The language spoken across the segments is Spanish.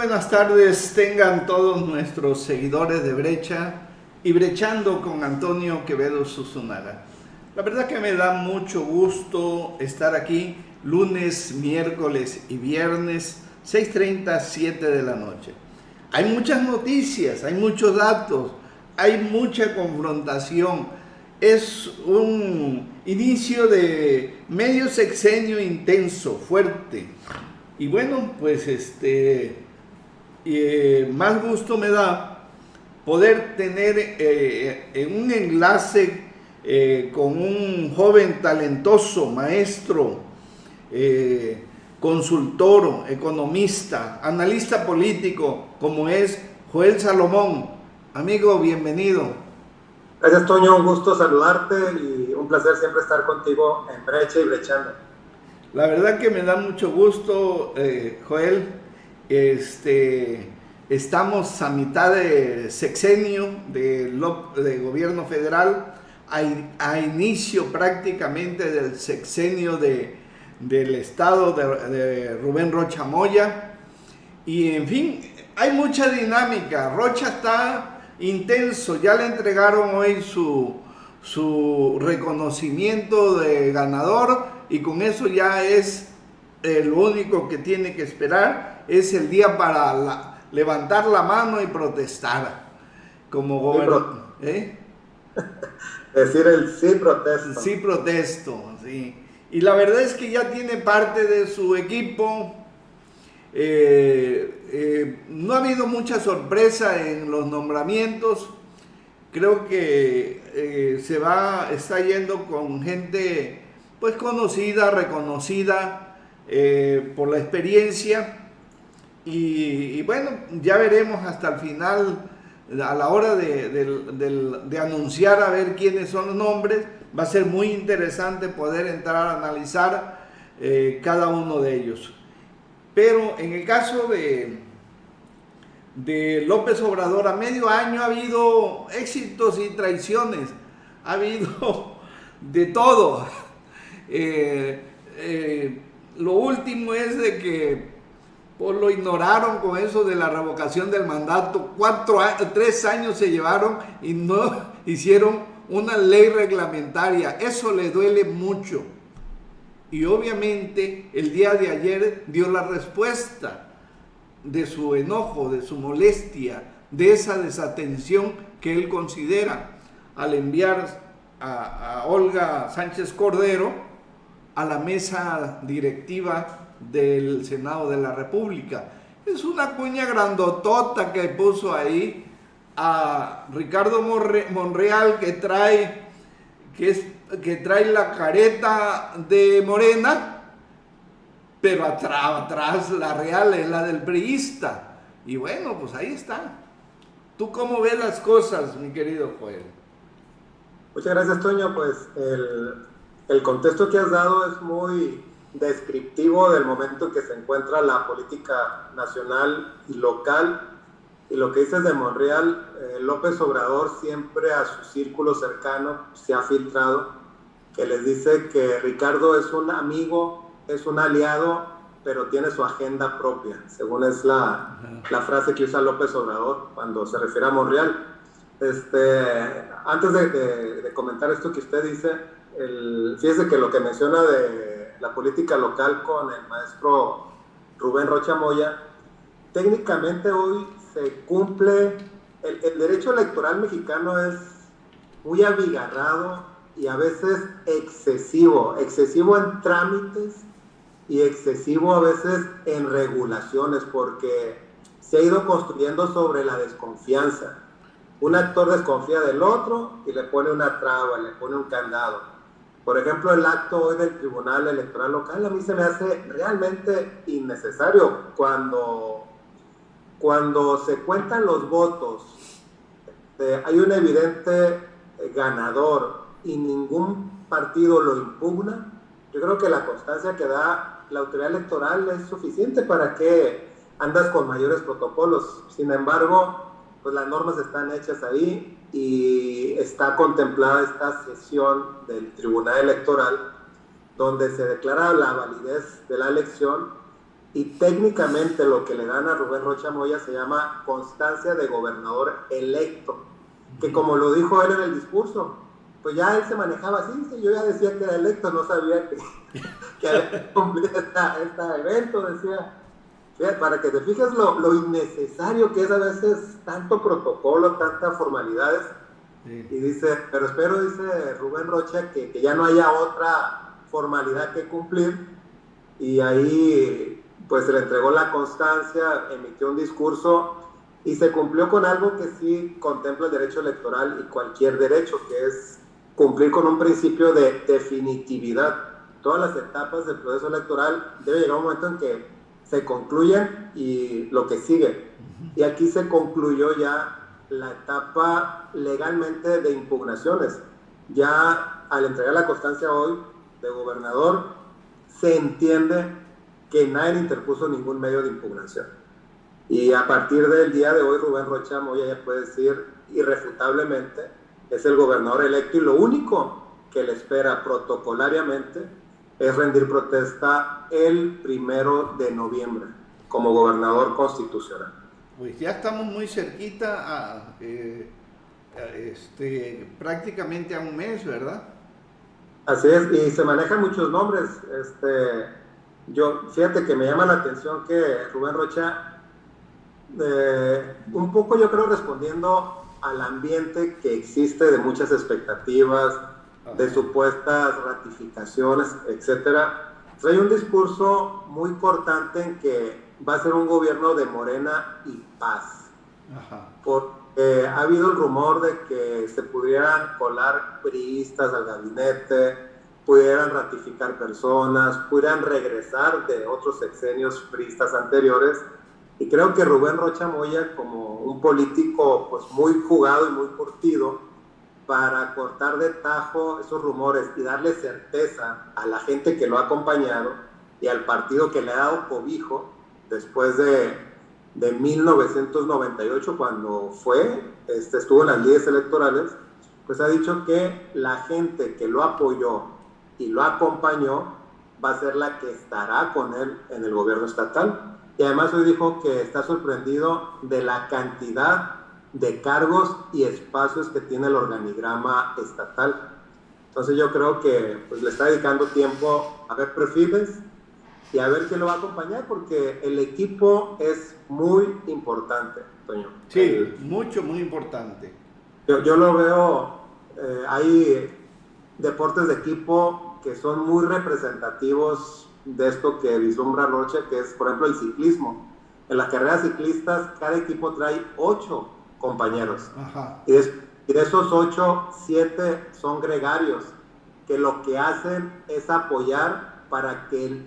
buenas tardes tengan todos nuestros seguidores de Brecha y Brechando con Antonio Quevedo Susunaga. La verdad que me da mucho gusto estar aquí lunes, miércoles y viernes, 6:30, 7 de la noche. Hay muchas noticias, hay muchos datos, hay mucha confrontación. Es un inicio de medio sexenio intenso, fuerte. Y bueno, pues más gusto me da poder tener un enlace con un joven talentoso, maestro, consultor, economista, analista político, como es Joel Salomón. Amigo, bienvenido. Gracias, Toño, un gusto saludarte y un placer siempre estar contigo en Brecha y Brechando. La verdad que me da mucho gusto, Joel. Estamos a mitad de sexenio de gobierno federal, a inicio prácticamente del sexenio del estado de Rubén Rocha Moya. Y en fin, hay mucha dinámica. Rocha está intenso, ya le entregaron hoy su reconocimiento de ganador, y con eso ya es lo único que tiene que esperar, es el día para levantar la mano y protestar como gobernador. Decir el sí protesto. Sí protesto, sí. Y la verdad es que ya tiene parte de su equipo. No ha habido mucha sorpresa en los nombramientos. Creo que está yendo con gente pues conocida, reconocida por la experiencia, y bueno, ya veremos hasta el final, a la hora de anunciar a ver quiénes son los nombres. Va a ser muy interesante poder entrar a analizar cada uno de ellos. Pero en el caso de López Obrador, a medio año ha habido éxitos y traiciones, ha habido de todo. Lo último es de que pues, lo ignoraron con eso de la revocación del mandato. 3 años se llevaron y no hicieron una ley reglamentaria. Eso le duele mucho. Y obviamente el día de ayer dio la respuesta de su enojo, de su molestia, de esa desatención que él considera al enviar a Olga Sánchez Cordero a la mesa directiva del Senado de la República. Es una cuña grandotota que puso ahí a Ricardo Monreal, que trae la careta de Morena, pero atrás la real es la del priista. Y bueno, pues ahí está. ¿Tú cómo ves las cosas, mi querido Joel? Muchas gracias, Toño. Pues el contexto que has dado es muy descriptivo del momento en que se encuentra la política nacional y local. Y lo que dices de Monreal, López Obrador siempre a su círculo cercano se ha filtrado, que les dice que Ricardo es un amigo, es un aliado, pero tiene su agenda propia, según es la frase que usa López Obrador cuando se refiere a Monreal. Antes de comentar esto que usted dice, fíjese que lo que menciona de la política local con el maestro Rubén Rocha Moya, técnicamente hoy se cumple, el derecho electoral mexicano es muy abigarrado y a veces excesivo en trámites y excesivo a veces en regulaciones, porque se ha ido construyendo sobre la desconfianza. Un actor desconfía del otro y le pone una traba, le pone un candado. Por ejemplo, el acto hoy del Tribunal Electoral Local a mí se me hace realmente innecesario. Cuando se cuentan los votos, hay un evidente ganador y ningún partido lo impugna. Yo creo que la constancia que da la autoridad electoral es suficiente para que andas con mayores protocolos. Sin embargo, pues las normas están hechas ahí y está contemplada esta sesión del Tribunal Electoral donde se declara la validez de la elección, y técnicamente lo que le dan a Rubén Rocha Moya se llama constancia de gobernador electo, que como lo dijo él en el discurso, pues ya él se manejaba así, sí, yo ya decía que era electo, no sabía que había cumplido este evento, decía. Fíjate, para que te fijes lo innecesario que es a veces tanto protocolo, tantas formalidades. Sí. Y dice, pero espero, dice Rubén Rocha, que ya no haya otra formalidad que cumplir. Y ahí pues se le entregó la constancia, emitió un discurso y se cumplió con algo que sí contempla el derecho electoral y cualquier derecho, que es cumplir con un principio de definitividad. Todas las etapas del proceso electoral debe llegar un momento en que se concluyen y lo que sigue. Y aquí se concluyó ya la etapa legalmente de impugnaciones. Ya al entregar la constancia hoy de gobernador, se entiende que nadie interpuso ningún medio de impugnación. Y a partir del día de hoy, Rubén Rocha Moya ya puede decir irrefutablemente, es el gobernador electo y lo único que le espera protocolariamente es rendir protesta el 1 de noviembre como gobernador constitucional. Pues ya estamos muy cerquita prácticamente a un mes, ¿verdad? Así es, y se manejan muchos nombres. Fíjate que me llama la atención que Rubén Rocha, un poco yo creo respondiendo al ambiente que existe de muchas expectativas, de supuestas ratificaciones, etcétera, trae un discurso muy cortante en que va a ser un gobierno de Morena y paz. Ajá. Porque ha habido el rumor de que se pudieran colar priistas al gabinete, pudieran ratificar personas, pudieran regresar de otros sexenios priistas anteriores. Y creo que Rubén Rocha Moya, como un político pues muy jugado y muy curtido, para cortar de tajo esos rumores y darle certeza a la gente que lo ha acompañado y al partido que le ha dado cobijo después de 1998, cuando estuvo en las leyes electorales, pues ha dicho que la gente que lo apoyó y lo acompañó va a ser la que estará con él en el gobierno estatal. Y además hoy dijo que está sorprendido de la cantidad de cargos y espacios que tiene el organigrama estatal. Entonces yo creo que pues, le está dedicando tiempo a ver perfiles y a ver quién lo va a acompañar, porque el equipo es muy importante, Toño. Sí, muy importante. Yo lo veo, hay deportes de equipo que son muy representativos de esto que vislumbra Rocha, que es, por ejemplo, el ciclismo. En las carreras ciclistas, cada equipo trae 8 compañeros. Ajá. Y de esos 8, 7 son gregarios, que lo que hacen es apoyar para que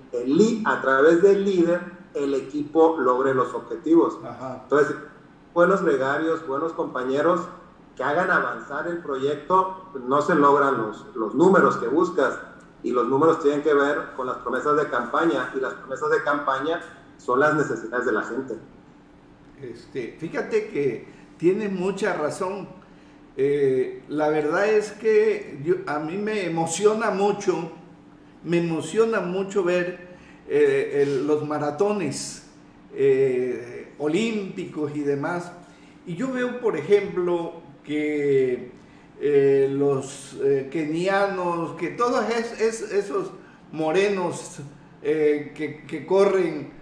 a través del líder el equipo logre los objetivos. Ajá. Entonces, buenos gregarios, buenos compañeros que hagan avanzar el proyecto, no se logran los números que buscas, y los números tienen que ver con las promesas de campaña, y las promesas de campaña son las necesidades de la gente. Fíjate que tiene mucha razón. La verdad es que a mí me emociona mucho ver los maratones olímpicos y demás. Y yo veo, por ejemplo, que los kenianos, que todos esos morenos que corren,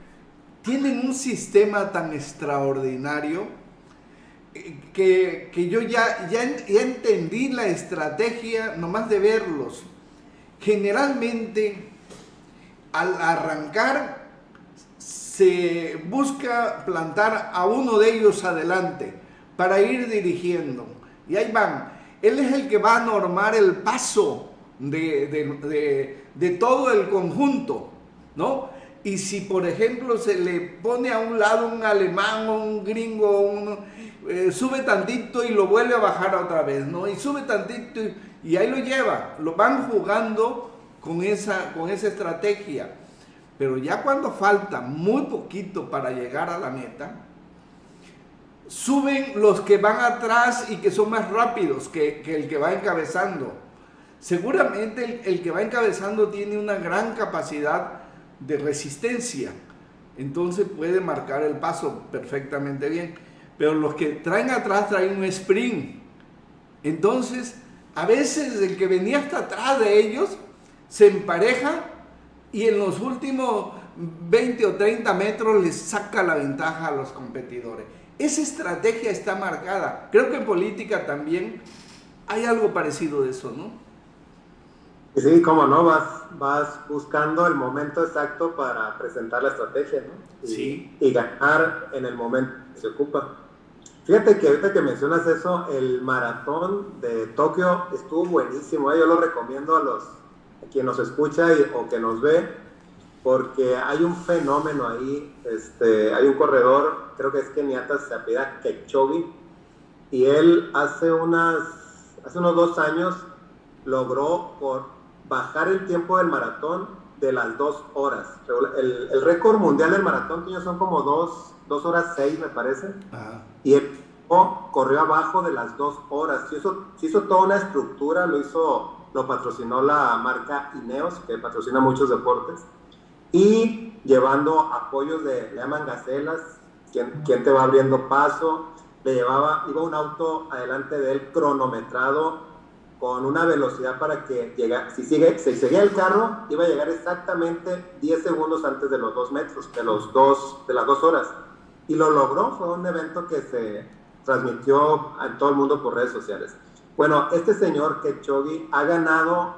tienen un sistema tan extraordinario que yo ya entendí la estrategia nomás de verlos. Generalmente, al arrancar, se busca plantar a uno de ellos adelante para ir dirigiendo. Y ahí van. Él es el que va a normar el paso de todo el conjunto, ¿no? Y si, por ejemplo, se le pone a un lado un alemán o un gringo, sube tantito y lo vuelve a bajar otra vez, ¿no? Y sube tantito y ahí lo lleva. Lo van jugando con esa estrategia. Pero ya cuando falta muy poquito para llegar a la meta, suben los que van atrás y que son más rápidos que el que va encabezando. Seguramente el que va encabezando tiene una gran capacidad de resistencia, entonces puede marcar el paso perfectamente bien. Pero los que traen atrás traen un sprint. Entonces, a veces el que venía hasta atrás de ellos se empareja y en los últimos 20 o 30 metros les saca la ventaja a los competidores. Esa estrategia está marcada. Creo que en política también hay algo parecido de eso, ¿no? Sí, cómo no, vas buscando el momento exacto para presentar la estrategia, ¿no? Sí. Y ganar en el momento que se ocupa. Fíjate que ahorita que mencionas eso, el maratón de Tokio estuvo buenísimo, ¿eh? Yo lo recomiendo a quien nos escucha o que nos ve, porque hay un fenómeno ahí. Hay un corredor, creo que es keniata, se apellida Kipchoge, y él hace unos 2 años logró bajar el tiempo del maratón de las 2 horas. El récord mundial del maratón, que son como 2 horas 6, me parece. Ajá. Y él corrió abajo de las 2 horas. Se hizo toda una estructura, lo patrocinó la marca Ineos, que patrocina muchos deportes, y llevando apoyos le llaman gacelas, quien te va abriendo paso. Iba un auto adelante de él cronometrado, con una velocidad para que si seguía el carro, iba a llegar exactamente 10 segundos antes de los 2 metros, de las 2 horas. Y lo logró. Fue un evento que se transmitió a todo el mundo por redes sociales. Bueno, este señor Kipchoge ha ganado,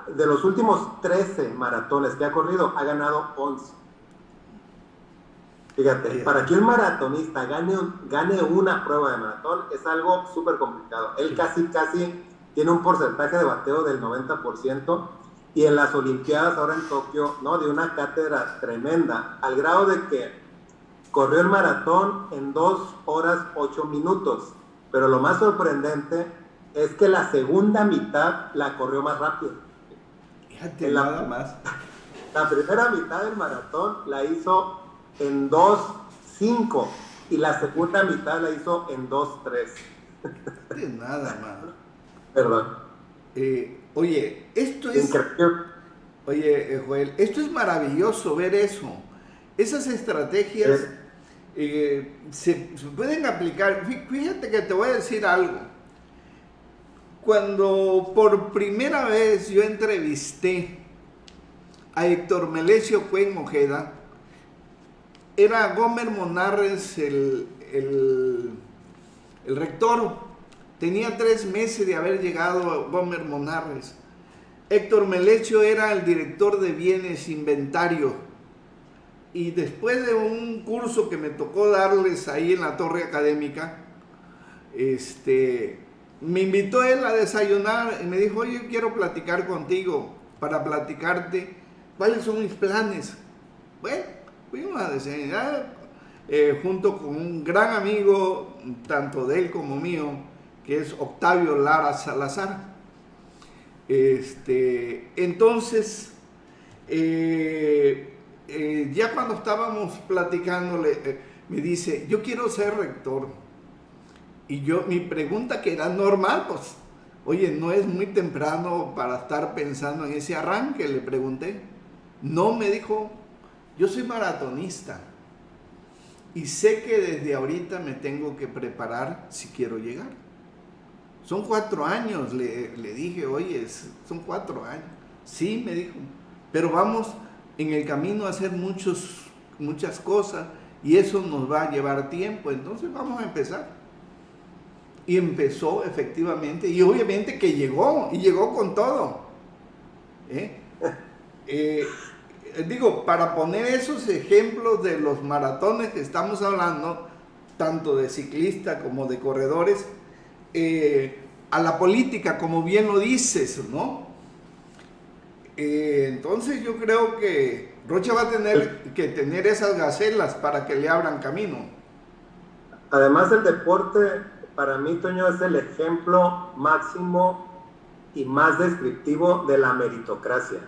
de los últimos 13 maratones que ha corrido, ha ganado 11. Fíjate, para que un maratonista gane una prueba de maratón es algo súper complicado. Él casi tiene un porcentaje de bateo del 90%, y en las Olimpiadas ahora en Tokio, ¿no?, dio una cátedra tremenda, al grado de que corrió el maratón en 2 horas 8 minutos. Pero lo más sorprendente es que la segunda mitad la corrió más rápido. Fíjate, nada más. La primera mitad del maratón la hizo en 2:05 y la segunda mitad la hizo en 2:03. Nada más. Perdón. Oye, esto es increíble. Oye, Joel, esto es maravilloso ver eso. Esas estrategias se pueden aplicar. Fíjate que te voy a decir algo. Cuando por primera vez yo entrevisté a Héctor Melesio Cuen Ojeda, era Gomer Monarres el rector. Tenía 3 meses de haber llegado Gomer Monarres. Héctor Melesio era el director de bienes inventario. Y después de un curso que me tocó darles ahí en la torre académica, me invitó él a desayunar y me dijo: oye, quiero platicar contigo para platicarte cuáles son mis planes. Bueno, fuimos a desayunar junto con un gran amigo, tanto de él como mío, que es Octavio Lara Salazar. Entonces, ya cuando estábamos platicándole, me dice: yo quiero ser rector. Y mi pregunta, que era normal, pues, oye, ¿no es muy temprano para estar pensando en ese arranque?, le pregunté. No, me dijo, yo soy maratonista y sé que desde ahorita me tengo que preparar si quiero llegar. Son 4 años, le dije, oye, son 4 años. Sí, me dijo, pero vamos en el camino a hacer muchas cosas y eso nos va a llevar tiempo, entonces vamos a empezar. Y empezó efectivamente, y obviamente que llegó con todo. Digo, para poner esos ejemplos de los maratones que estamos hablando, tanto de ciclistas como de corredores, a la política, como bien lo dices, ¿no? Entonces yo creo que Rocha va a tener que tener esas gacelas para que le abran camino. Además, el deporte, para mí, Toño, es el ejemplo máximo y más descriptivo de la meritocracia.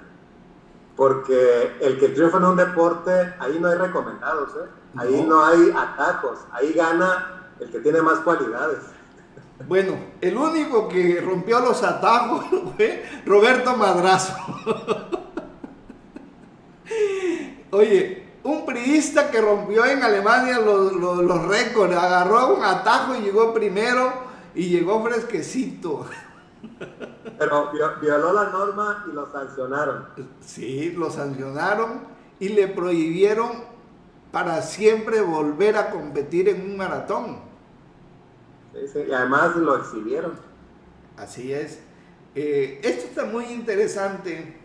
Porque el que triunfa en un deporte, ahí no hay recomendados, ahí no hay atajos, ahí gana el que tiene más cualidades. Bueno, el único que rompió los atajos fue Roberto Madrazo. Oye, un priista que rompió en Alemania los récords, agarró un atajo y llegó primero y llegó fresquecito. Pero violó la norma y lo sancionaron. Sí, lo sancionaron y le prohibieron para siempre volver a competir en un maratón. Sí, sí, y además lo exhibieron. Así es. Esto está muy interesante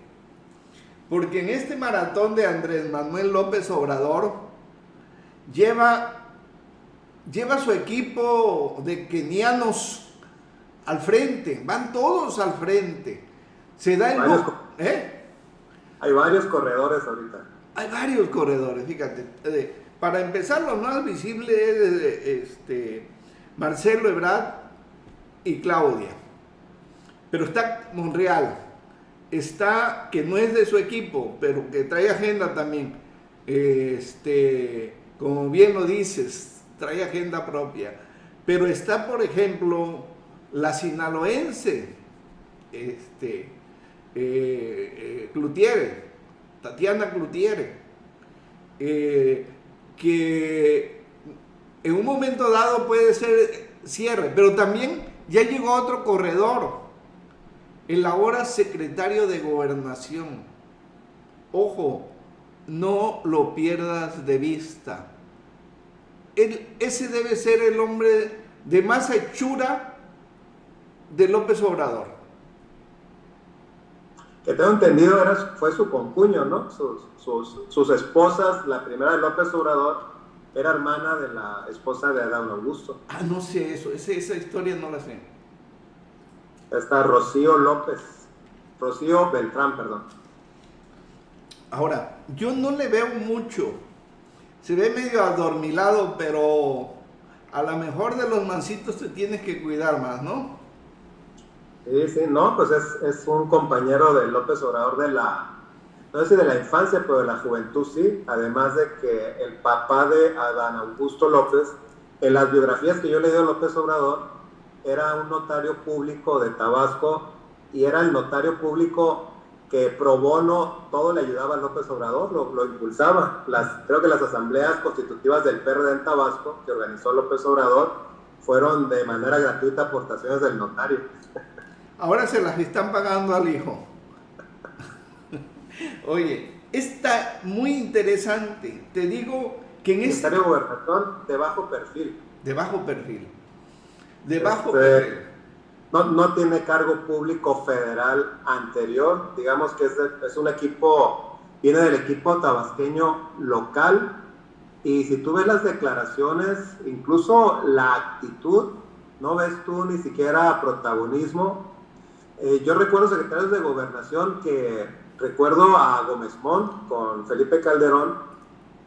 porque en este maratón de Andrés Manuel López Obrador lleva su equipo de kenianos al frente, van todos al frente. Se da el Hay varios corredores ahorita. Hay varios corredores, fíjate. Para empezar, lo más visible es Marcelo Ebrard y Claudia. Pero está Monreal, está, que no es de su equipo, pero que trae agenda también. Como bien lo dices, trae agenda propia. Pero está, por ejemplo, la sinaloense, Cloutier, Tatiana Cloutier, que en un momento dado puede ser cierre, pero también ya llegó otro corredor, el ahora secretario de Gobernación. Ojo, no lo pierdas de vista. Ese debe ser el hombre de más hechura de López Obrador. Que tengo entendido fue su concuño, ¿no? Sus esposas, la primera de López Obrador era hermana de la esposa de Adán Augusto. Ah, no sé eso, esa historia no la sé. Está Rocío Beltrán, perdón. Ahora, yo no le veo mucho, se ve medio adormilado, pero a lo mejor de los mancitos te tienes que cuidar más, ¿no? Sí, sí, no, pues es un compañero de López Obrador no sé si de la infancia, pero de la juventud sí, además de que el papá de Adán Augusto López, en las biografías que yo le di a López Obrador, era un notario público de Tabasco y era el notario público que pro bono todo le ayudaba a López Obrador, lo impulsaba. Creo que las asambleas constitutivas del PRD en Tabasco, que organizó López Obrador, fueron de manera gratuita aportaciones del notario. Ahora se las están pagando al hijo. Oye, está muy interesante. Te digo que en Secretario de Gobernación de bajo perfil. De bajo perfil. De bajo perfil. No tiene cargo público federal anterior. Digamos que es un equipo, viene del equipo tabasqueño local. Y si tú ves las declaraciones, incluso la actitud, no ves tú ni siquiera protagonismo. Yo recuerdo secretarios de Gobernación recuerdo a Gómez Montt con Felipe Calderón,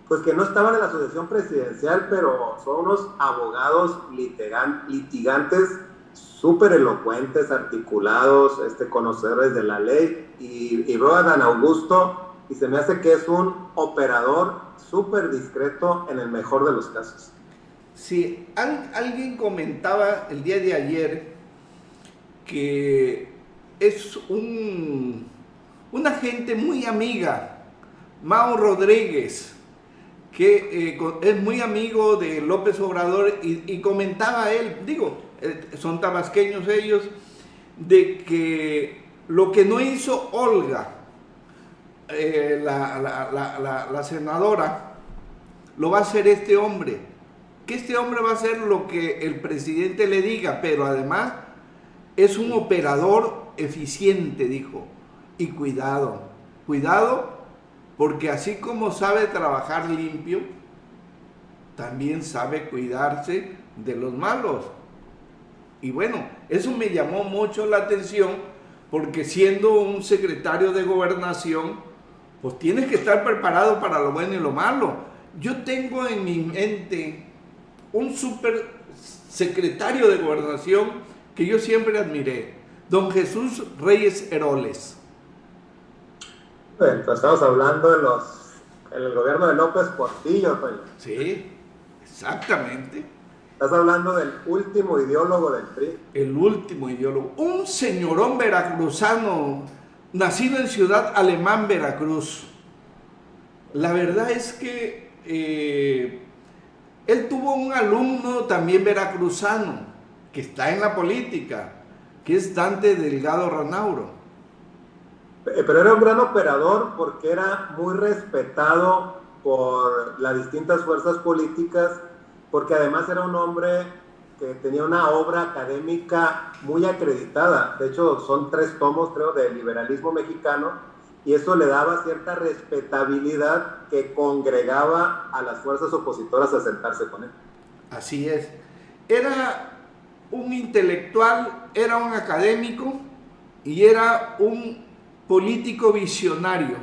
pues que no estaban en la sucesión presidencial, pero son unos abogados litigantes súper elocuentes, articulados, conocedores de la ley, y veo a Dan Augusto y se me hace que es un operador súper discreto en el mejor de los casos. Sí, alguien comentaba el día de ayer que es una gente muy amiga, Mau Rodríguez, que es muy amigo de López Obrador y comentaba él, son tabasqueños ellos, de que lo que no hizo Olga, la senadora, lo va a hacer este hombre, que este hombre va a hacer lo que el presidente le diga, pero además es un operador eficiente, dijo, y cuidado, porque así como sabe trabajar limpio, también sabe cuidarse de los malos. Y bueno, eso me llamó mucho la atención, porque siendo un secretario de Gobernación, pues tienes que estar preparado para lo bueno y lo malo. Yo tengo en mi mente un super secretario de Gobernación que yo siempre admiré, don Jesús Reyes Heroles. Bueno, pues estamos hablando en el gobierno de López Portillo, Toño. Sí, exactamente. Estás hablando del último ideólogo del PRI. El último ideólogo. Un señorón veracruzano, nacido en Ciudad Alemán, Veracruz. La verdad es que él tuvo un alumno también veracruzano que está en la política, que es Dante Delgado Ranauro. Pero era un gran operador porque era muy respetado por las distintas fuerzas políticas, porque además era un hombre que tenía una obra académica muy acreditada. De hecho, son 3 tomos, creo, del liberalismo mexicano, y eso le daba cierta respetabilidad que congregaba a las fuerzas opositoras a sentarse con él. Así es. Era un intelectual, era un académico y era un político visionario.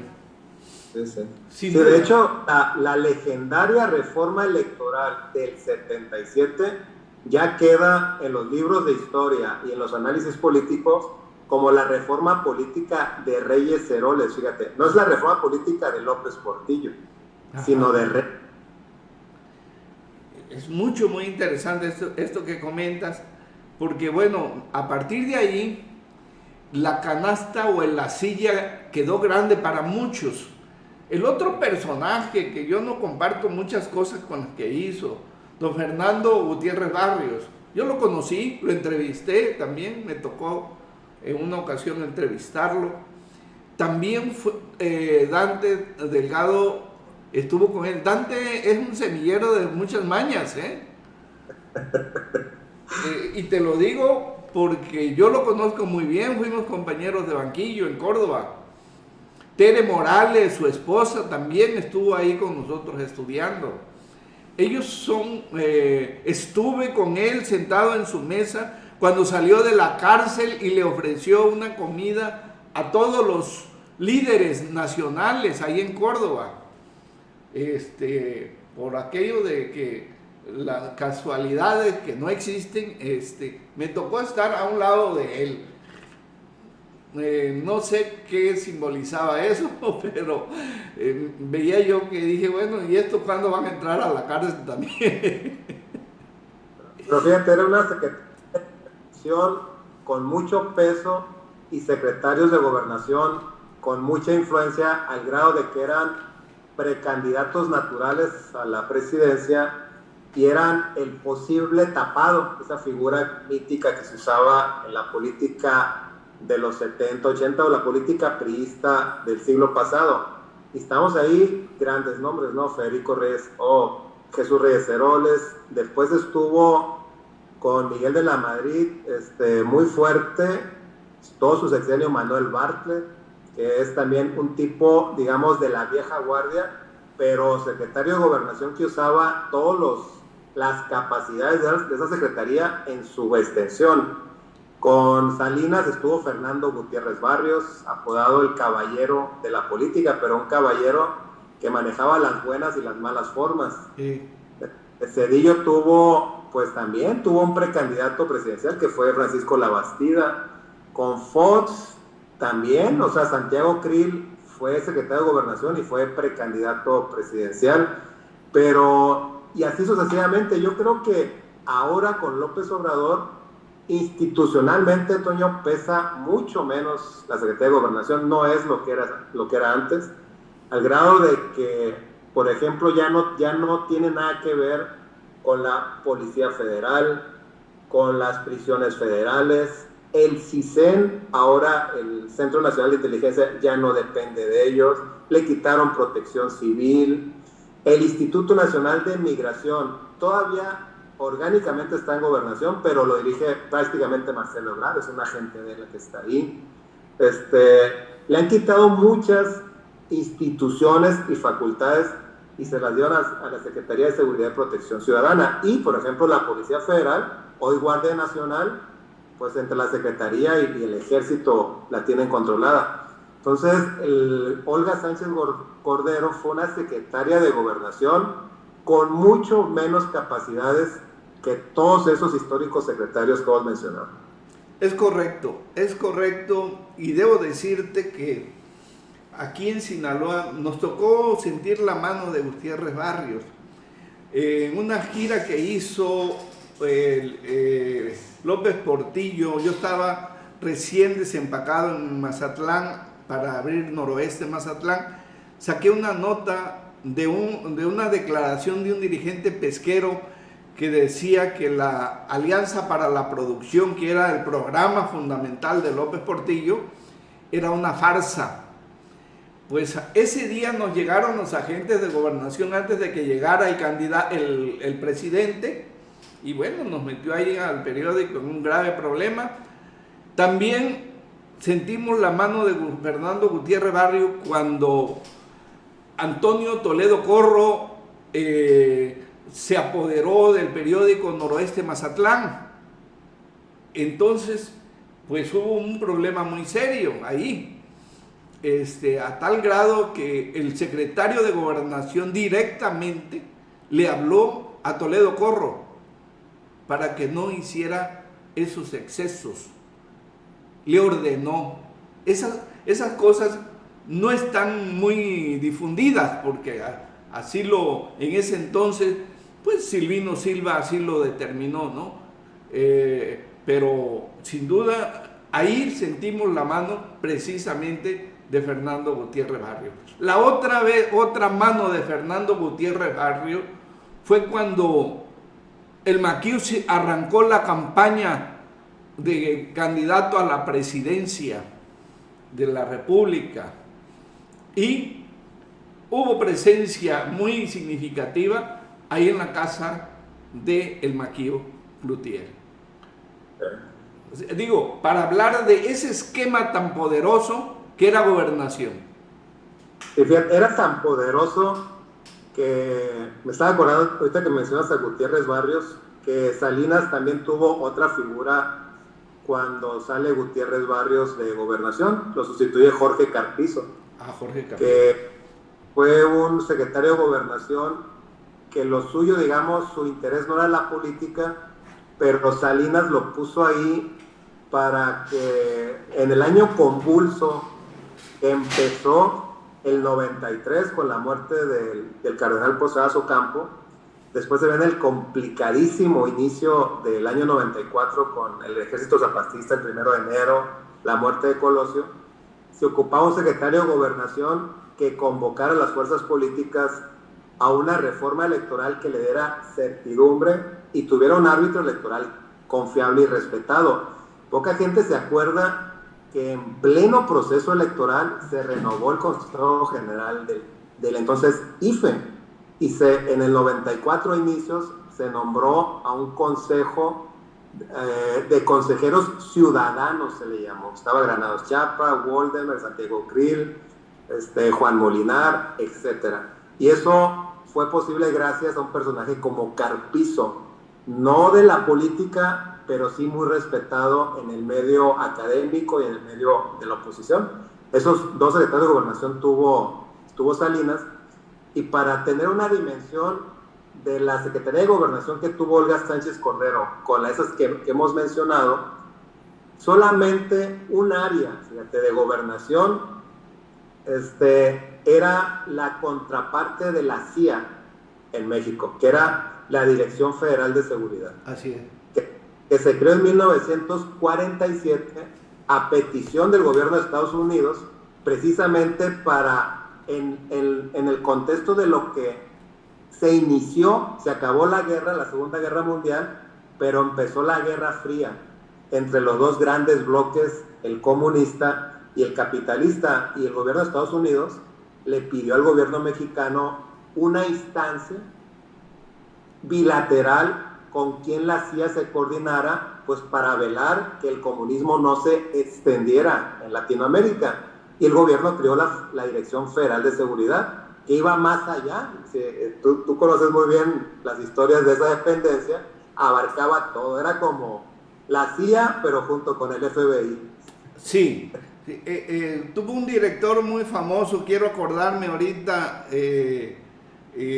Sí, sí. Sí, de hecho, la legendaria reforma electoral del 77 ya queda en los libros de historia y en los análisis políticos como la reforma política de Reyes Heroles. Fíjate, no es la reforma política de López Portillo, sino de Reyes. Es muy interesante esto que comentas, porque bueno, a partir de ahí, la canasta o la silla quedó grande para muchos. El otro personaje que yo no comparto muchas cosas con las que hizo, don Fernando Gutiérrez Barrios, yo lo conocí, lo entrevisté también, me tocó en una ocasión entrevistarlo. También fue, Dante Delgado estuvo con él. Dante es un semillero de muchas mañas, y te lo digo porque yo lo conozco muy bien, fuimos compañeros de banquillo en Córdoba. Tere Morales, su esposa, también estuvo ahí con nosotros estudiando. Ellos estuve con él sentado en su mesa cuando salió de la cárcel y le ofreció una comida a todos los líderes nacionales ahí en Córdoba. Por aquello de que las casualidades que no existen, me tocó estar a un lado de él. No sé qué simbolizaba eso, pero veía yo que dije, bueno, ¿y esto cuándo van a entrar a la cárcel también? Pero fíjate, era una secretación con mucho peso y secretarios de gobernación con mucha influencia, al grado de que eran precandidatos naturales a la presidencia y eran el posible tapado, esa figura mítica que se usaba en la política de los 70, 80 o la política priista del siglo pasado. Y estamos ahí, grandes nombres, ¿no? Federico Reyes o Jesús Reyes Heroles. Después estuvo con Miguel de la Madrid, muy fuerte, todo su sexenio, Manuel Bartlett, que es también un tipo, digamos, de la vieja guardia, pero secretario de Gobernación que usaba todas las capacidades de esa secretaría en su extensión. Con Salinas estuvo Fernando Gutiérrez Barrios, apodado el caballero de la política, pero un caballero que manejaba las buenas y las malas formas. Sí. Zedillo también tuvo un precandidato presidencial que fue Francisco Labastida. Con Fox también, o sea, Santiago Krill fue secretario de Gobernación y fue precandidato presidencial, y así sucesivamente. Yo creo que ahora con López Obrador, institucionalmente, Toño, pesa mucho menos la Secretaría de Gobernación, no es lo que era antes, al grado de que, por ejemplo, ya no tiene nada que ver con la Policía Federal, con las prisiones federales. El CISEN, ahora el Centro Nacional de Inteligencia, ya no depende de ellos, le quitaron protección civil. El Instituto Nacional de Migración todavía orgánicamente está en Gobernación, pero lo dirige prácticamente Marcelo Ebrard, es un agente de él que está ahí. Le han quitado muchas instituciones y facultades y se las dieron a la Secretaría de Seguridad y Protección Ciudadana. Y, por ejemplo, la Policía Federal, hoy Guardia Nacional, pues entre la Secretaría y el Ejército la tienen controlada. Entonces, Olga Sánchez Cordero fue una secretaria de Gobernación con mucho menos capacidades que todos esos históricos secretarios que vos mencionabas. Es correcto, y debo decirte que aquí en Sinaloa nos tocó sentir la mano de Gutiérrez Barrios en una gira que hizo López Portillo. Yo estaba recién desempacado en Mazatlán para abrir Noroeste Mazatlán. saqué una nota de una declaración de un dirigente pesquero que decía que la Alianza para la Producción, que era el programa fundamental de López Portillo, era una farsa. Pues ese día nos llegaron los agentes de gobernación antes de que llegara el presidente, y bueno, nos metió ahí al periódico en un grave problema. También sentimos la mano de Fernando Gutiérrez Barrio cuando Antonio Toledo Corro se apoderó del periódico Noroeste Mazatlán. Entonces, pues hubo un problema muy serio ahí, a tal grado que el secretario de Gobernación directamente le habló a Toledo Corro para que no hiciera esos excesos. Le ordenó. Esas cosas no están muy difundidas, porque así en ese entonces, pues Silvino Silva así lo determinó, ¿no? Pero sin duda ahí sentimos la mano precisamente de Fernando Gutiérrez Barrio. La otra mano de Fernando Gutiérrez Barrio fue cuando el Maquis arrancó la campaña de candidato a la presidencia de la República, y hubo presencia muy significativa ahí en la casa de el Maquis Cloutier. Digo, para hablar de ese esquema tan poderoso que era Gobernación. Y fíjate, era tan poderoso que me estaba acordando ahorita que mencionas a Gutiérrez Barrios, que Salinas también tuvo otra figura cuando sale Gutiérrez Barrios de Gobernación. Lo sustituye Jorge Carpizo. Jorge Carpizo. Que fue un secretario de Gobernación que lo suyo, digamos, su interés no era la política, pero Salinas lo puso ahí para que en el año convulso que empezó el 93 con la muerte del cardenal Posadas Ocampo, después se ve en el complicadísimo inicio del año 94 con el ejército zapatista el 1 de enero, la muerte de Colosio, se ocupaba un secretario de Gobernación que convocara a las fuerzas políticas a una reforma electoral que le diera certidumbre y tuviera un árbitro electoral confiable y respetado. Poca gente se acuerda que en pleno proceso electoral se renovó el Consejo General del entonces IFE, y en el 94 inicios se nombró a un consejo de consejeros ciudadanos, se le llamó. Estaba Granados Chapa, Woldenberg, Santiago Krill, Juan Molinar, etc. Y eso fue posible gracias a un personaje como Carpizo, no de la política, pero sí muy respetado en el medio académico y en el medio de la oposición. Esos dos secretarios de Gobernación tuvo Salinas, y para tener una dimensión de la Secretaría de Gobernación que tuvo Olga Sánchez Cordero, con esas que hemos mencionado, solamente un área, fíjate, de Gobernación era la contraparte de la CIA en México, que era la Dirección Federal de Seguridad. Así es. Que se creó en 1947 a petición del gobierno de Estados Unidos, precisamente para, en el contexto de lo que se inició, se acabó la guerra, la Segunda Guerra Mundial, pero empezó la Guerra Fría entre los dos grandes bloques, el comunista y el capitalista, y el gobierno de Estados Unidos le pidió al gobierno mexicano una instancia bilateral con quien la CIA se coordinara, pues para velar que el comunismo no se extendiera en Latinoamérica. Y el gobierno creó la Dirección Federal de Seguridad, que iba más allá. Tú conoces muy bien las historias de esa dependencia, abarcaba todo, era como la CIA, pero junto con el FBI. Sí, tuvo un director muy famoso, quiero acordarme ahorita,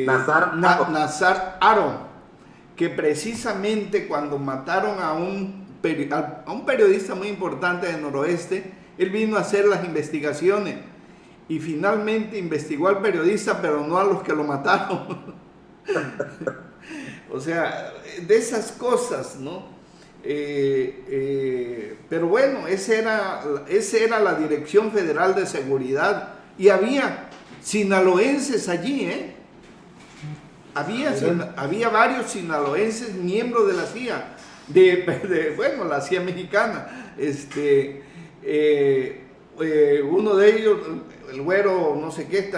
Nazar Aro, que precisamente cuando mataron a un periodista muy importante del Noroeste, él vino a hacer las investigaciones y finalmente investigó al periodista, pero no a los que lo mataron. O sea, de esas cosas, ¿no? Pero bueno, esa era la Dirección Federal de Seguridad, y había sinaloenses allí, ¿eh? Había varios sinaloenses miembros de la CIA, bueno, la CIA mexicana. Uno de ellos, el güero, no sé qué,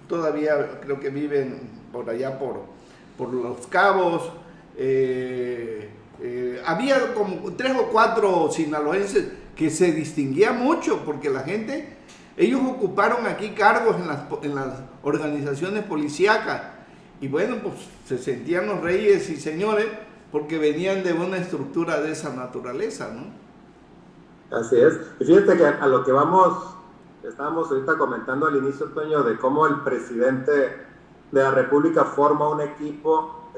todavía creo que viven por allá por Los Cabos. Había como 3 o 4 sinaloenses que se distinguían mucho porque ellos ocuparon aquí cargos en las organizaciones policíacas y bueno, pues se sentían los reyes y señores porque venían de una estructura de esa naturaleza, ¿no? Así es. Y fíjate que a lo que estábamos ahorita comentando al inicio, Toño, de cómo el presidente de la República forma un equipo,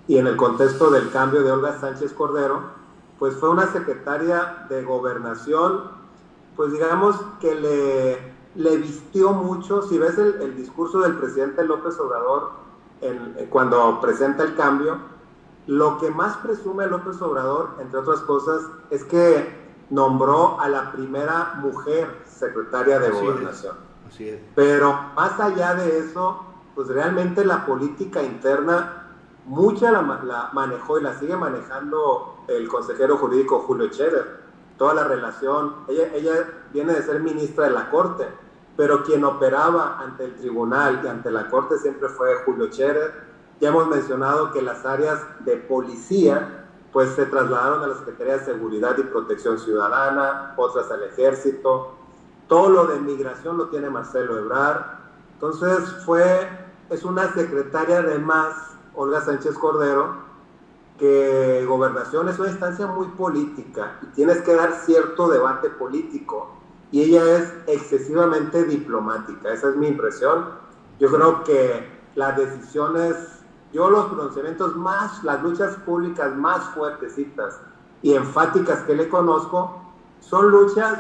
y en el contexto del cambio de Olga Sánchez Cordero, pues fue una secretaria de Gobernación, pues digamos que le vistió mucho. Si ves el discurso del presidente López Obrador cuando presenta el cambio, lo que más presume López Obrador, entre otras cosas, es que nombró a la primera mujer secretaria de Gobernación. Así es. Pero más allá de eso, pues realmente la política interna, mucha la manejó y la sigue manejando el consejero jurídico Julio Scherer. Toda la relación, ella viene de ser ministra de la Corte, pero quien operaba ante el tribunal y ante la Corte siempre fue Julio Scherer. Ya hemos mencionado que las áreas de policía pues se trasladaron a la Secretaría de Seguridad y Protección Ciudadana, otras al Ejército. Todo lo de migración lo tiene Marcelo Ebrard. Entonces es una secretaria de más, Olga Sánchez Cordero, que Gobernación es una instancia muy política y tienes que dar cierto debate político, y ella es excesivamente diplomática. Esa es mi impresión. Yo creo que las decisiones, los pronunciamientos las luchas públicas más fuertecitas y enfáticas que le conozco son luchas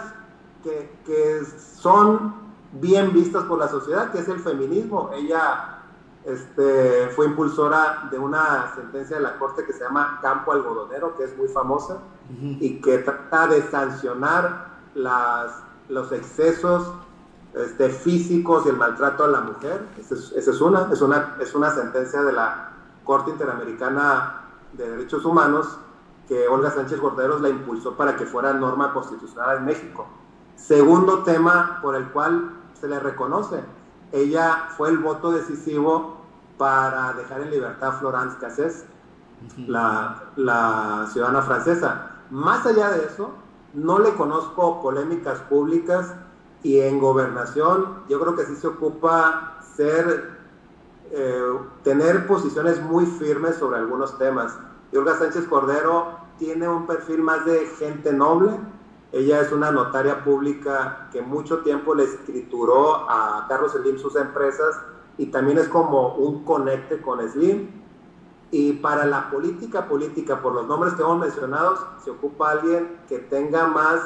que son bien vistas por la sociedad, que es el feminismo. Ella fue impulsora de una sentencia de la Corte que se llama Campo Algodonero, que es muy famosa, y que trata de sancionar los excesos físicos y el maltrato a la mujer. Esa es una sentencia de la Corte Interamericana de Derechos Humanos que Olga Sánchez Cordero la impulsó para que fuera norma constitucional en México. Segundo tema por el cual se le reconoce, ella fue el voto decisivo para dejar en libertad a Florence Cassés, la ciudadana francesa. Más allá de eso, no le conozco polémicas públicas, y en Gobernación yo creo que sí se ocupa tener posiciones muy firmes sobre algunos temas. Y Olga Sánchez Cordero tiene un perfil más de gente noble. Ella es una notaria pública que mucho tiempo le escrituró a Carlos Slim sus empresas, y también es como un conecte con Slim. Y para la política, por los nombres que hemos mencionado, se ocupa alguien que tenga más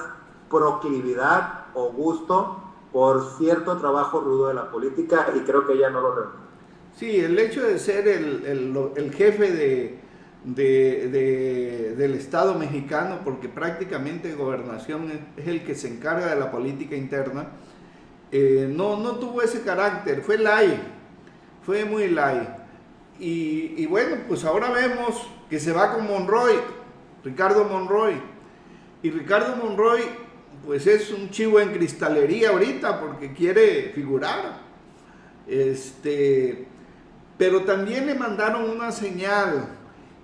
proclividad o gusto por cierto trabajo rudo de la política, y creo que ella no lo reúne. Sí, el hecho de ser el jefe del Estado mexicano, porque prácticamente Gobernación es el que se encarga de la política interna, no tuvo ese carácter, fue muy light. Y bueno, pues ahora vemos que se va con Ricardo Monroy. Y Ricardo Monroy pues es un chivo en cristalería ahorita porque quiere figurar. Pero también le mandaron una señal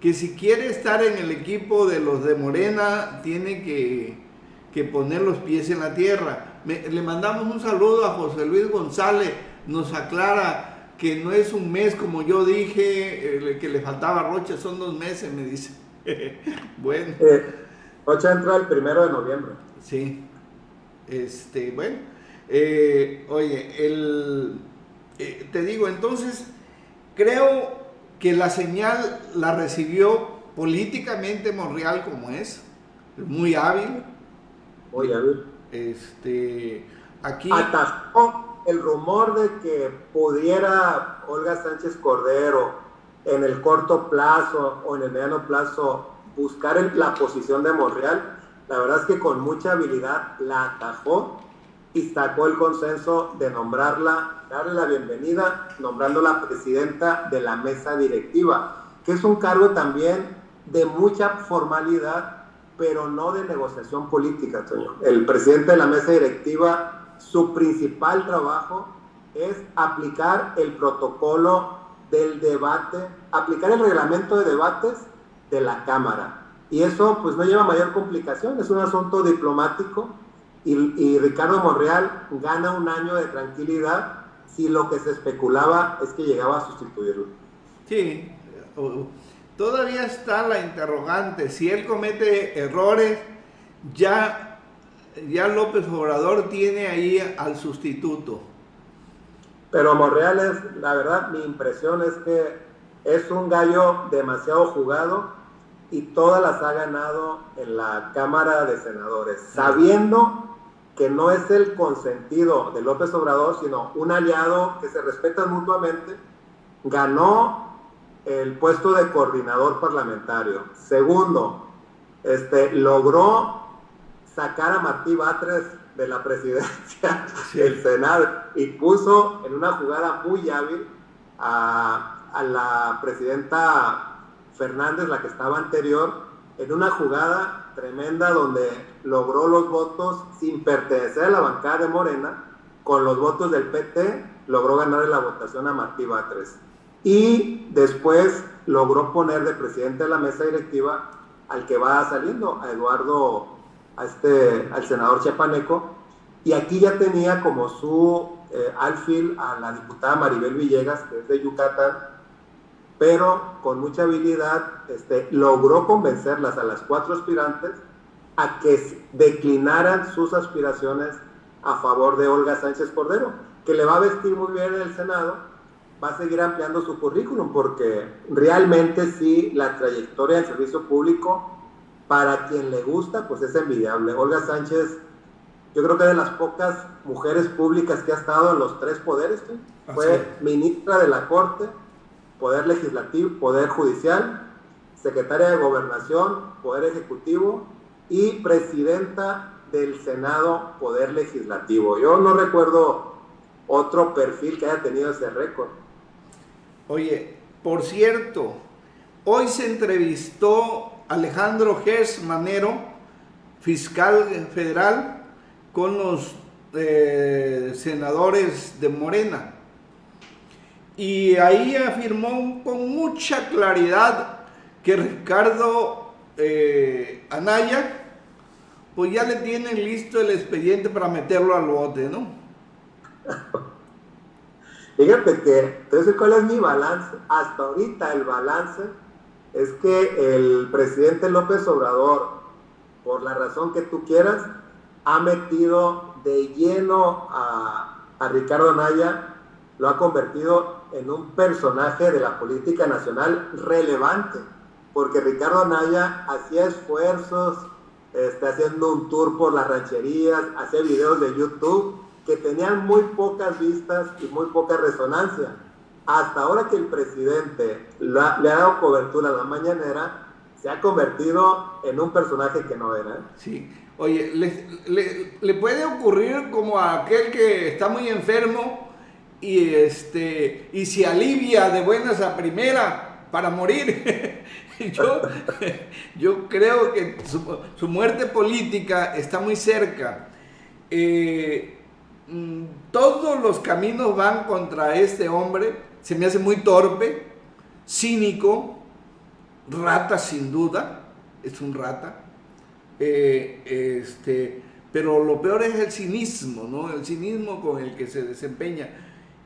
que si quiere estar en el equipo de los de Morena tiene que poner los pies en la tierra. Le mandamos un saludo a José Luis González, nos aclara que no es un mes como yo dije, que le faltaba Rocha, son 2 meses, me dice. Bueno. Rocha entra el 1 de noviembre. Sí. Bueno. Oye, te digo, entonces, creo que la señal la recibió políticamente Monreal, como es muy hábil. Muy hábil. Aquí atajó el rumor de que pudiera Olga Sánchez Cordero en el corto plazo o en el mediano plazo buscar la posición de Monreal. La verdad es que con mucha habilidad la atajó, y sacó el consenso de nombrarla, darle la bienvenida, nombrándola presidenta de la mesa directiva, que es un cargo también de mucha formalidad, pero no de negociación política, Toño. El presidente de la mesa directiva, su principal trabajo es aplicar el protocolo del debate, aplicar el reglamento de debates de la Cámara. Y eso pues no lleva mayor complicación, es un asunto diplomático y Ricardo Monreal gana un año de tranquilidad si lo que se especulaba es que llegaba a sustituirlo. Sí, todavía está la interrogante, si él comete errores, ya López Obrador tiene ahí al sustituto. Pero Monreal es, la verdad, mi impresión es que es un gallo demasiado jugado y todas las ha ganado en la Cámara de Senadores, sabiendo que no es el consentido de López Obrador, sino un aliado que se respetan mutuamente. Ganó el puesto de coordinador parlamentario. Segundo, logró sacar a Martí Batres de la presidencia del Senado y puso en una jugada muy hábil a la presidenta Fernández, la que estaba anterior, en una jugada tremenda donde logró los votos sin pertenecer a la bancada de Morena, con los votos del PT logró ganar en la votación a Martí Batres. Y después logró poner de presidente de la mesa directiva al que va saliendo, a Eduardo, al senador chiapaneco, y aquí ya tenía como su alfil a la diputada Maribel Villegas, que es de Yucatán, pero con mucha habilidad logró convencerlas a las 4 aspirantes a que declinaran sus aspiraciones a favor de Olga Sánchez Cordero, que le va a vestir muy bien en el Senado, va a seguir ampliando su currículum, porque realmente sí, la trayectoria del servicio público, para quien le gusta, pues es envidiable. Olga Sánchez, yo creo que es de las pocas mujeres públicas que ha estado en los 3 poderes, ¿sí? Fue ministra de la Corte, Poder Legislativo, Poder Judicial, Secretaria de Gobernación, Poder Ejecutivo y Presidenta del Senado, Poder Legislativo. Yo no recuerdo otro perfil que haya tenido ese récord. Oye, por cierto, hoy se entrevistó Alejandro Gertz Manero, fiscal federal, con los senadores de Morena. Y ahí afirmó con mucha claridad que Ricardo Anaya, pues ya le tienen listo el expediente para meterlo al bote, ¿no? Fíjate que, entonces, ¿cuál es mi balance? Hasta ahorita el balance es que el presidente López Obrador, por la razón que tú quieras, ha metido de lleno a Ricardo Anaya, lo ha convertido en un personaje de la política nacional relevante, porque Ricardo Anaya hacía esfuerzos, haciendo un tour por las rancherías, hacía videos de YouTube que tenían muy pocas vistas y muy poca resonancia. Hasta ahora que el presidente le ha dado cobertura a la mañanera, se ha convertido en un personaje que no era. Sí. Oye, le puede ocurrir como a aquel que está muy enfermo y se alivia de buenas a primera para morir. Yo creo que su muerte política está muy cerca. Todos los caminos van contra este hombre. Se me hace muy torpe, cínico, rata sin duda, es un rata. Pero lo peor es el cinismo, ¿no? El cinismo con el que se desempeña.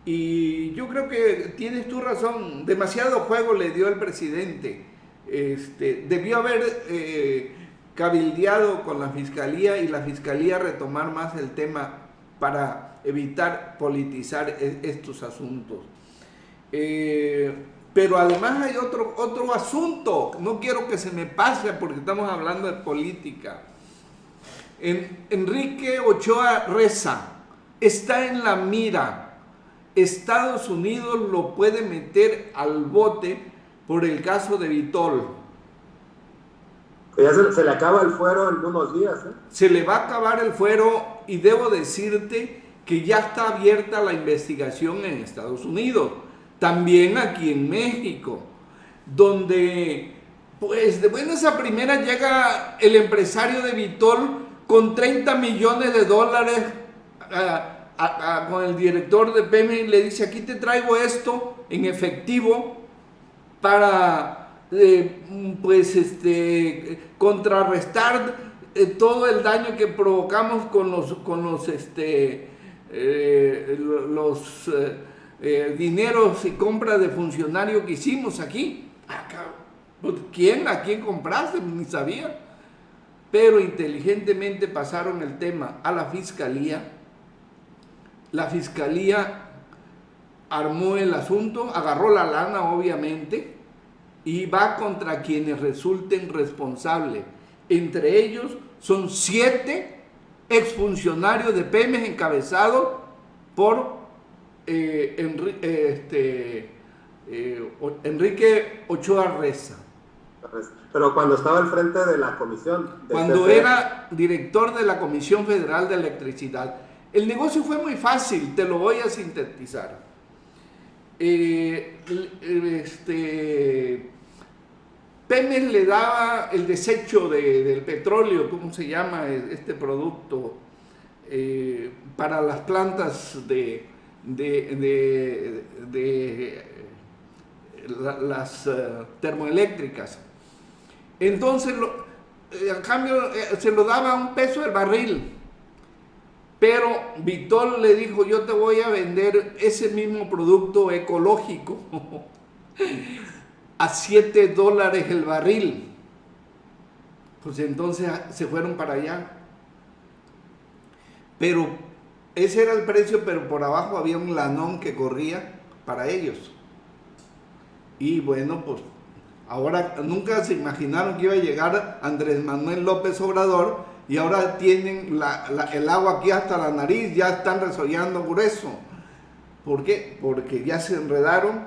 Y yo creo que tienes tu razón, demasiado juego le dio el presidente. Debió haber cabildeado con la fiscalía y la fiscalía retomar más el tema para evitar politizar estos asuntos. Pero además hay otro asunto, no quiero que se me pase porque estamos hablando de política. Enrique Ochoa Reza está en la mira. Estados Unidos lo puede meter al bote por el caso de Vitol. Que ya se le acaba el fuero en unos días, ¿eh? Se le va a acabar el fuero y debo decirte que ya está abierta la investigación en Estados Unidos, también aquí en México, donde pues de buenas a primeras llega el empresario de Vitol con 30 millones de dólares con el director de Pemex y le dice: aquí te traigo esto en efectivo para contrarrestar todo el daño que provocamos con los dineros y compras de funcionarios que hicimos aquí. ¿Quién? ¿A quién compraste? Ni sabía. Pero inteligentemente pasaron el tema a la fiscalía. La fiscalía armó el asunto, agarró la lana obviamente y va contra quienes resulten responsables. Entre ellos son 7 exfuncionarios de Pemex encabezados por Enrique Ochoa Reza. Pero cuando estaba al frente de la comisión. Cuando era director de la Comisión Federal de Electricidad. El negocio fue muy fácil, te lo voy a sintetizar. Pemex le daba el desecho del petróleo, ¿cómo se llama este producto? Para las plantas las termoeléctricas. Entonces, a cambio, se lo daba a $1 el barril. Pero Vitol le dijo: yo te voy a vender ese mismo producto ecológico a $7 el barril. Pues entonces se fueron para allá. Pero ese era el precio, pero por abajo había un lanón que corría para ellos. Y bueno, pues ahora nunca se imaginaron que iba a llegar Andrés Manuel López Obrador y ahora tienen el agua aquí hasta la nariz, ya están resollando grueso. ¿Por qué? Porque ya se enredaron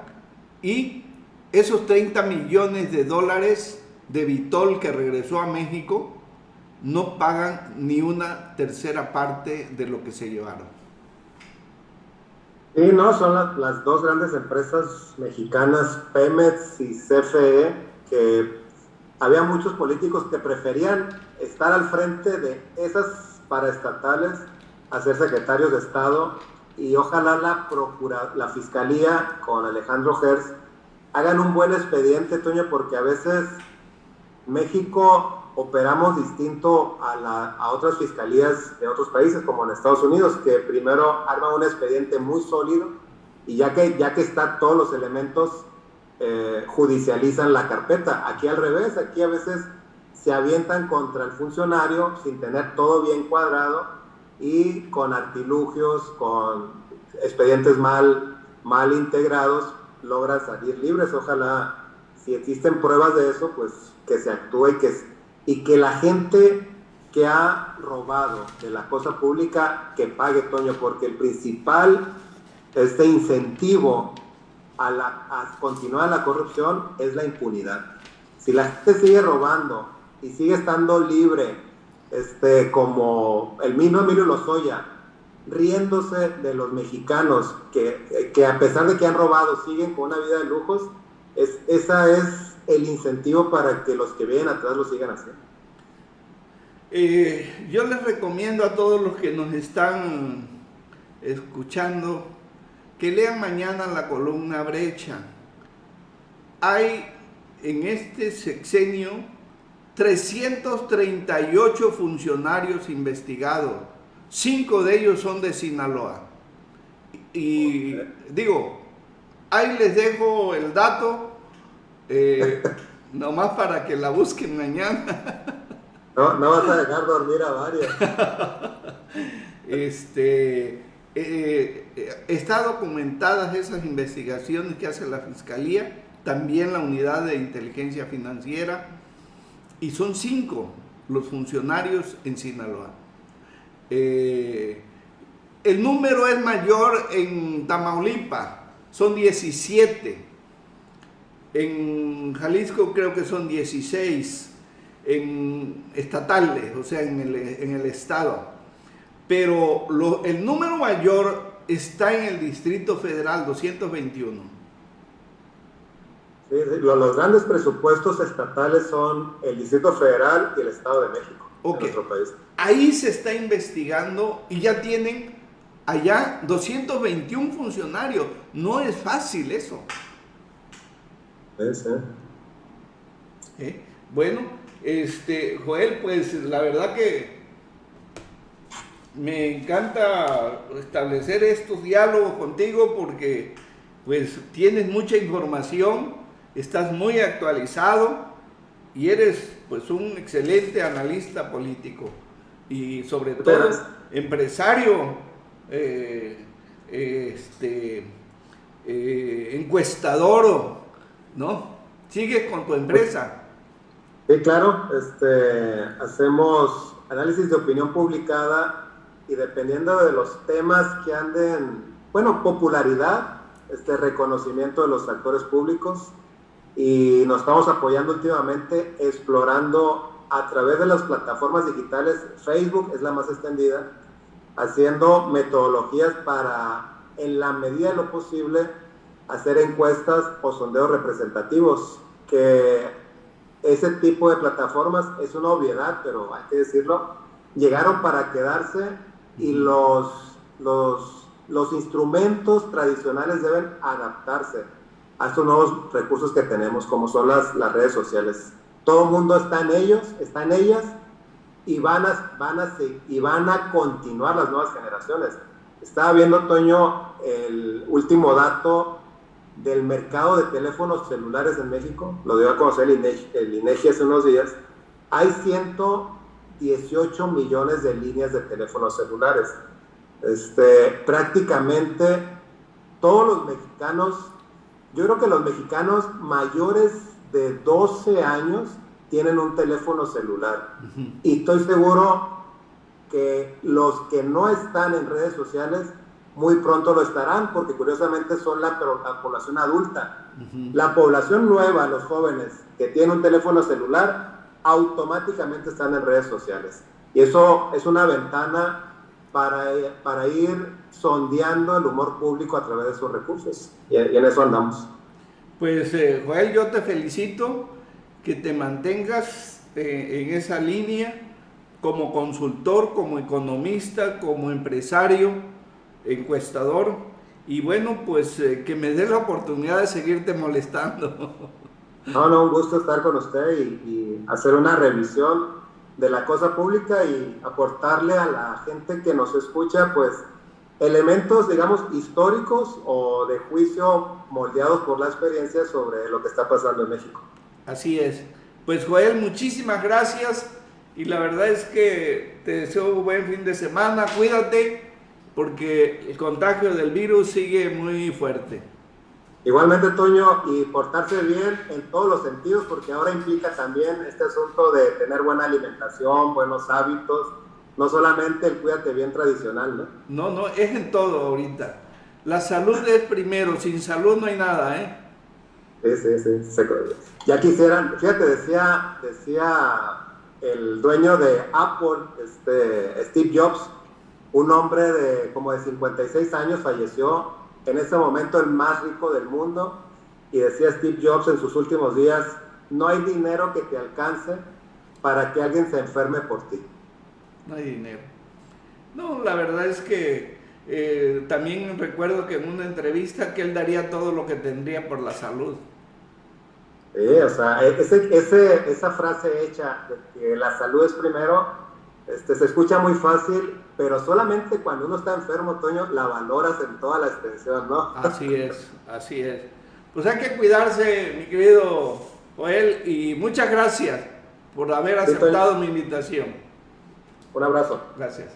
y esos 30 millones de dólares de Vitol que regresó a México no pagan ni una tercera parte de lo que se llevaron. Sí, no, son las dos grandes empresas mexicanas, Pemex y CFE, que había muchos políticos que preferían estar al frente de esas paraestatales a ser secretarios de Estado, y ojalá la Fiscalía con Alejandro Hertz hagan un buen expediente, Toño, porque a veces México operamos distinto a otras fiscalías de otros países, como en Estados Unidos, que primero arman un expediente muy sólido y ya que están todos los elementos, judicializan la carpeta. Aquí al revés, aquí a veces se avientan contra el funcionario sin tener todo bien cuadrado y con artilugios, con expedientes mal integrados, logran salir libres. Ojalá, si existen pruebas de eso, pues que se actúe y que la gente que ha robado de la cosa pública que pague, Toño, porque el principal incentivo a continuar la corrupción es la impunidad. Si la gente sigue robando y sigue estando libre, como el mismo Emilio Lozoya, riéndose de los mexicanos que a pesar de que han robado siguen con una vida de lujos, esa es el incentivo para que los que vienen atrás lo sigan haciendo. Yo les recomiendo a todos los que nos están escuchando que lean mañana la columna Brecha. Hay en este sexenio 338 funcionarios investigados, 5 de ellos son de Sinaloa. Y digo, ahí les dejo el dato, nomás para que la busquen mañana. No vas a dejar dormir a varios. Está documentadas esas investigaciones que hace la Fiscalía, también la Unidad de Inteligencia Financiera, y son 5 los funcionarios en Sinaloa. El número es mayor en Tamaulipas, son 17. En Jalisco creo que son 16. estatales, o sea, en el estado. Pero el número mayor está en el Distrito Federal, 221. Sí, los grandes presupuestos estatales son el Distrito Federal y el Estado de México, en nuestro país. Ahí se está investigando y ya tienen allá 221 funcionarios. No es fácil eso. Sí. Bueno, Joel, pues la verdad que me encanta establecer estos diálogos contigo porque pues tienes mucha información, estás muy actualizado y eres pues un excelente analista político y sobre todo empresario, encuestador, ¿no? Sigues con tu empresa. Sí, claro, hacemos análisis de opinión publicada y dependiendo de los temas que anden, bueno, popularidad, reconocimiento de los actores públicos, y nos estamos apoyando últimamente explorando a través de las plataformas digitales. Facebook es la más extendida, haciendo metodologías para, en la medida de lo posible, hacer encuestas o sondeos representativos, que ese tipo de plataformas es una obviedad, pero hay que decirlo, llegaron para quedarse y los instrumentos tradicionales deben adaptarse a estos nuevos recursos que tenemos, como son las redes sociales. Todo el mundo está en ellas, y van a continuar las nuevas generaciones. Estaba viendo, Toño, el último dato del mercado de teléfonos celulares en México, lo dio a conocer el INEGI hace unos días. Hay 118 millones de líneas de teléfonos celulares. Prácticamente todos los mexicanos, yo creo que los mexicanos mayores de 12 años tienen un teléfono celular. Y estoy seguro que los que no están en redes sociales muy pronto lo estarán, porque curiosamente son la población adulta. La población nueva, los jóvenes que tienen un teléfono celular, automáticamente están en redes sociales. Y eso es una ventana para ir sondeando el humor público a través de sus recursos. Y en eso andamos. Pues, Joel, yo te felicito que te mantengas en esa línea como consultor, como economista, como empresario, encuestador, y bueno, pues que me dé la oportunidad de seguirte molestando. No, un gusto estar con usted y hacer una revisión de la cosa pública y aportarle a la gente que nos escucha, pues, elementos, digamos, históricos o de juicio moldeados por la experiencia sobre lo que está pasando en México. Así es. Pues, Joel, muchísimas gracias y la verdad es que te deseo un buen fin de semana. Cuídate, porque el contagio del virus sigue muy fuerte. Igualmente, Toño, y portarse bien en todos los sentidos, porque ahora implica también este asunto de tener buena alimentación, buenos hábitos, no solamente el cuídate bien tradicional, ¿no? No, es en todo ahorita. La salud es primero, sin salud no hay nada, ¿eh? Sí. Ya quisieran, fíjate, decía el dueño de Apple, Steve Jobs, un hombre de como de 56 años, falleció en ese momento el más rico del mundo, y decía Steve Jobs en sus últimos días: no hay dinero que te alcance para que alguien se enferme por ti. No hay dinero. No, la verdad es que también recuerdo que en una entrevista que él daría todo lo que tendría por la salud. O sea, esa frase hecha de que la salud es primero, se escucha muy fácil, pero solamente cuando uno está enfermo, Toño, la valoras en toda la extensión, ¿no? Así es. Pues hay que cuidarse, mi querido Joel, y muchas gracias por haber aceptado mi invitación. Un abrazo. Gracias.